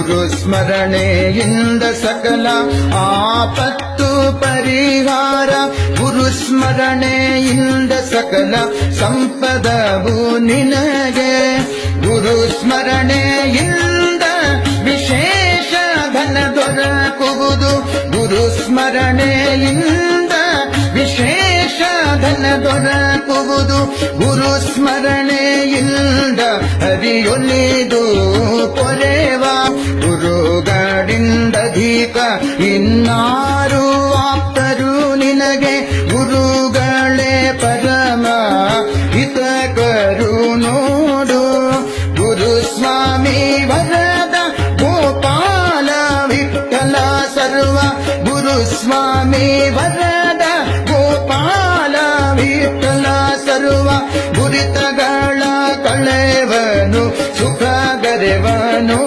ಗುರು ಸ್ಮರಣೆಯಿಂದ ಸಕಲ ಆಪತ್ತು ಪರಿಹಾರ, ಗುರು ಸ್ಮರಣೆಯಿಂದ ಸಕಲ ಸಂಪದವು ನಿನಗೆ, ಗುರು ಸ್ಮರಣೆಯಿಂದ ವಿಶೇಷ ಧನ ದೊರಕುವುದು, ಗುರು ಸ್ಮರಣೆಯಿಂದ ವಿಶೇಷ ಧನ ದೊರಕುವುದು, ಗುರು ಸ್ಮರಣೆಯಿಂದ ಹರಿಯೊಲಿದು ಪೊರೆವ, ಗುರುಗಳಿಂದಧಿಕ ಇನ್ನಾರು ಆಪ್ತರು ನಿನಗೆ, ಗುರುಗಳೇ ಪರಮ ಹಿತಕರು ನೋಡು. ಗುರು ಸ್ವಾಮಿ ವರದ ಗೋಪಾಲ ವಿಠಲ ಸರ್ವ, ಗುರು ಸ್ವಾಮಿ ವರದ ಗೋಪಾಲ ವಿಠಲ ಸರ್ವ, ಗುರಿತಗಳ ಕಳೆವನು ಸುಖ ಗರೆವನು